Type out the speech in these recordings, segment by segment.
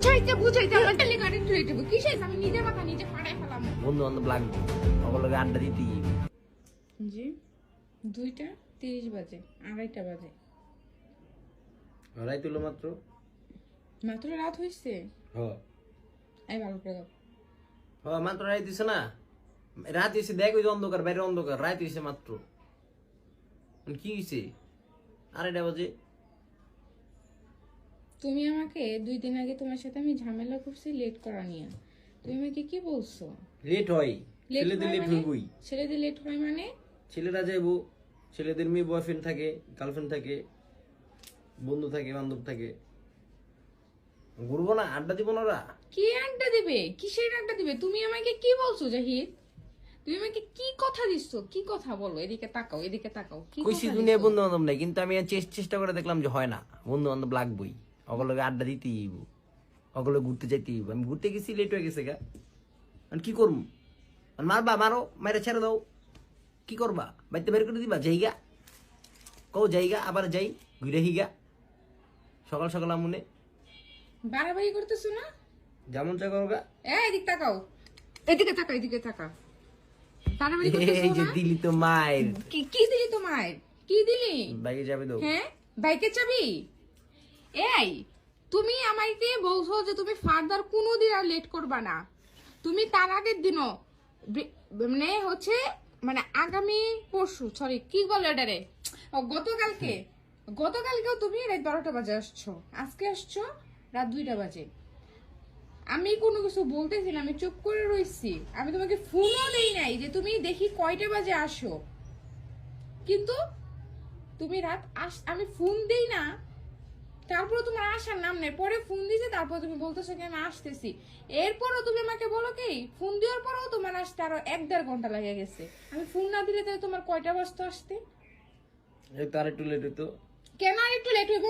বুঝাইতে বুঝাইতে আমার টেলি কারেন্ট হয়ে যাবে কিসে আমি নিজের মাথা নিজে ফাড়াই ফেলাম বন্ধু বান্ধব লাগবে ওগুলোকে আড্ডা দিতে জি 2:30 বাজে 2:30 বাজে রাইত হলো মাত্র মাত্র রাত হইছে হ্যাঁ এই ভালো করে হ্যাঁ মাত্র রাইত হইছে না রাত হইছে দেখ ওই যে অন্ধকার বাইরে অন্ধকার রাত হইছে মাত্র কি হইছে 2:30 বাজে তুমি আমাকে 2 দিন আগে তোমার সাথে আমি ঝামেলা করছি লেট করা নিয়ে তুমি আমাকে কি বলছো লেট হয় ছেলেদের লেট হইবই ছেলেদের লেট হয় মানে ছেলেরা যাইবো ছেলেদের মেয়ে বয়ফ্রেন্ড থাকে গার্লফ্রেন্ড থাকে বন্ধু থাকে বান্ধব থাকে ঘুরবো না আড্ডা দিব না ওরা কি আড্ডা দিবে কিসের আড্ডা দিবে তুমি আমাকে কি বলছো জাহিদ তুমি আমাকে কি কথা দিচ্ছ কি কথা বলো এদিকে তাকাও কি কইছি দুনিয়া বন্ধু বান্ধব নাই কিন্তু আমি চেষ্টা করে দেখলাম যে হয় না বন্ধু বান্ধব লাগবই ওগুলোকে আড্ডা দিতেই হইব ওগুলো ঘুরতে যাইতেই হইব আমি ঘুরতে গেছি লেট হয়ে গেছে গা আমি কি করবো মারবা মারো মারে ছেড়ে দাও কি করবা বাড়িতে বের করে দিবা জায়গা কও জায়গা আবার যাই ঘুরে হিগা সকাল সকাল আমনে বাড়াবাড়ি করতেছো না যেমন চা করো গা এদিকে তাকাও এদিকে তাকা বাড়াবাড়ি করতেছো এই যে না দিলি তো মায়ের কি দিলি তোমার কি দিলি বাইকে যাবে দাও হ্যাঁ বাইকের চাবি এই তুমি আমাকে বলছো যে তুমি ফার্দার কোনোদিন আর লেট করবা না তুমি তার আগের দিনও মানে হচ্ছে মানে আগামী পরশু সরি কি বলে এটারে গতকালকেও তুমি রাত 12টা বাজে আসছো আজকে আসছো রাত 2টা বাজে আমি কোনো কিছু বলতেছি না আমি চুপ করে রইছি আমি তোমাকে ফোনও দেই নাই যে তুমি দেখি কয়টা বাজে আসো কিন্তু তুমি আমি ফোন দেই না তারপরে তোমার আসার নাম নেই পরে ফোন দিয়েছে তারপর তুমি বলতেছো কি আমি আসতেছি এরপরও তুমি আমাকে বলো কি ফোন দেওয়ার পরেও তোমার আসতে আরো 1-1.5 ঘন্টা লেগে গেছে আমি ফোন না দিলে তাহলে তোমার কয়টা বাজতো আসতে এই তার একটু লেট হইতো কেন আর একটু লেট হইব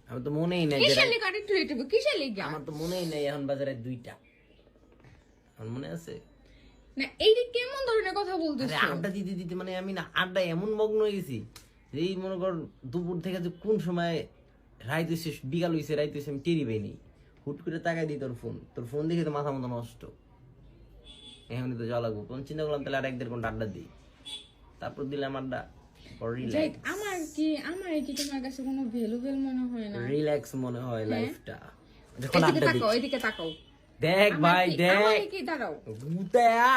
আমার তো মনেই নাই কিসের লেগে আর একটু লেট হইব কিসের লেগে আমার তো মনেই নাই এখন বাজারে 2টা আমার মনে আছে না এইটা কেমন ধরনের কথা বলতেছো আড্ডা দিতে দিতে মানে আমি না আড্ডা এমন মগ্ন হয়ে গেছি এই মনে কর দুপুর থেকে যে কোন সময় রাইত হয়েছে বিকাল হয়েছে রাইত হয়েছে আমি টেরি পাইনি হুট করে তাকাই দিই তোর ফোন দেখে তো মাথা মতো নষ্ট এখনই তো যাওয়া লাগবো তখন চিন্তা করলাম তাহলে আর 1-1.5 ঘন্টা আড্ডা দিই তারপর দিলাম আড্ডা আমার কি তোমার কাছে কোনো ভ্যালুবেল মনে হয় না রিল্যাক্স মনে হয় লাইফটা যখন আড্ডা দিই এদিকে তাকাও দেখ ভাই দেখ কি দাঁড়াও গুতায়া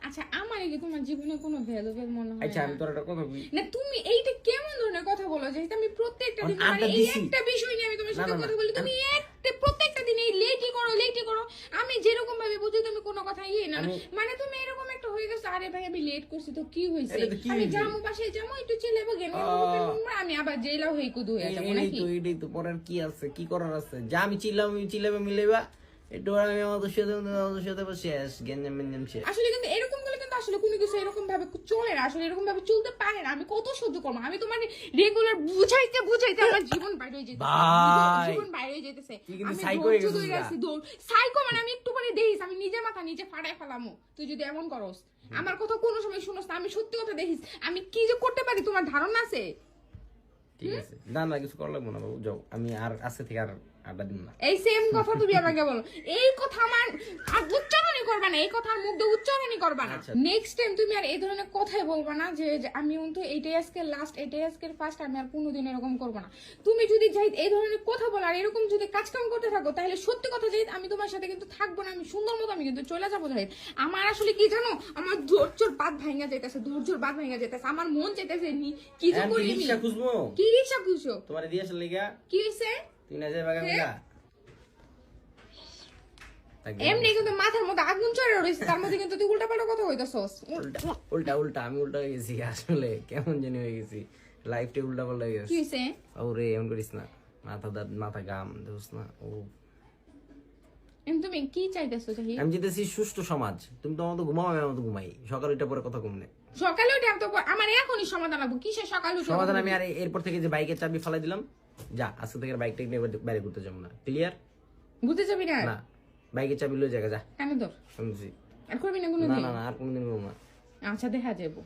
আচ্ছা আমার কি তোমার জীবনে কোনো ভ্যালুবেল মনে হয় আচ্ছা আমি তোর একটা কথা বলি না তুমি এইটা কেমন ধরনের কথা বলো যেহেতু আমি প্রত্যেকটা দিন মানে এই একটা বিষয় নিয়ে আমি তোমার সাথে কথা বলি তুমি প্রত্যেকটা দিন এই লেটই করো আমি যেরকম ভাবে বুঝি তুমি কোনো কথা না মানে তুমি এরকম একটা হয়ে গেছে আরে ভাই আমি লেট করছি তো কি হয়েছে আমি যাবো বাসায় যাবো একটু চিল্লাবো জ্ঞান আমি আবার জেলা হয়ে কুদু হয়ে যাবো নাকি এইটাই তো পরের কি আছে কি করার আছে যা আমি চিল্লাবে মিলেবা একটু আমি আমাদের সাথে শেষ গেঞ্জাম শেষ আসলে কিন্তু এরকম বলে কিন্তু আসলে কোনো কিছু এরকম ভাবে চলে না আসলে এরকম ভাবে চলতে পারে না আমি কত সহ্য করবো আমি তোমার রেগুলার বুঝাইতে আমার জীবন বাইরে হয়ে যেতেছে জীবন বাইরে হয়ে যেতেছে আমি সাইকো মানে আমি একটু করে দেখিস আমি নিজের মাথা নিজে ফাড়াই ফেলামো তুই যদি এমন করস আমার কথা কোনো সময় শুনোস না আমি সত্যি কথা দেখিস আমি কি যে করতে পারি তোমার ধারণা আছে ঠিক আছে না কিছু করা লাগবে না বাবু যাও আমি আর আজকে থেকে আর আড্ডা দিব না এই সেম কথা তুমি আমাকে বলো এই কথা আমার আর উচ্চারণই করবা না এই কথার মুখ দিয়ে উচ্চারণই করবা না নেক্সট টাইম তুমি আর এই ধরনের কথাই বলবা না যে আমি কিন্তু এইটাই আজকে লাস্ট এইটাই আজকে ফার্স্ট আমি আর কোনোদিন এরকম করবো না তুমি যদি যাই এই ধরনের কথা বলো আর এরকম যদি কাজকাম করতে থাকো তাহলে সত্যি কথা যাই আমি তোমার সাথে কিন্তু থাকবো না আমি সুন্দর মতো আমি কিন্তু চলে যাবো যাই আমার আসলে কি জানো আমার ধৈর্যর বাদ ভাঙা যাইতেছে আমার মন চাইতেছে কি যে করি রিকশা খুঁজবো কি রিকশা খুঁজছো তোমার দিয়ে আসলে লাগা কি হইছে তুই না যাই বাগা বাগা এমনি কিন্তু মাথার মধ্যে আগুন চড়ে রয়েছে তার মধ্যে কিন্তু তুই উল্টাপাল্টা কথা কইতাছস উল্টা আমি উল্টা হয়ে গেছি আসলে কেমন জানি হয়ে গেছি লাইফটা উল্টা পাল্টা হয়ে গেছে কি হইছে ওরে এমন করিস না মাথা গাম দোস না ও তুমি কি চাইতেছো জাহি আমি যেতেছি সুস্থ সমাজ তুমি তো আমাদের ঘুমাও আমি আমাদের ঘুমাই সকালে ওইটা পরে কথা কমনে সকালে ওইটা তো আমার এখনই সমাধান লাগবে কিসের সকালে সমাধান আমি আর এরপর থেকে যে বাইকের চাবি ফালাই দিলাম যা আজকে থেকে বাইকটা নিয়ে বাইরে ঘুরতে যাবো না ক্লিয়ার ঘুরতে যাবি না না বাইকের চাবি লয়ে জায়গা যা কেন তোর শুনছি আর করবি না কোনো না আর কোনদিন করবো না আচ্ছা দেখা যাবো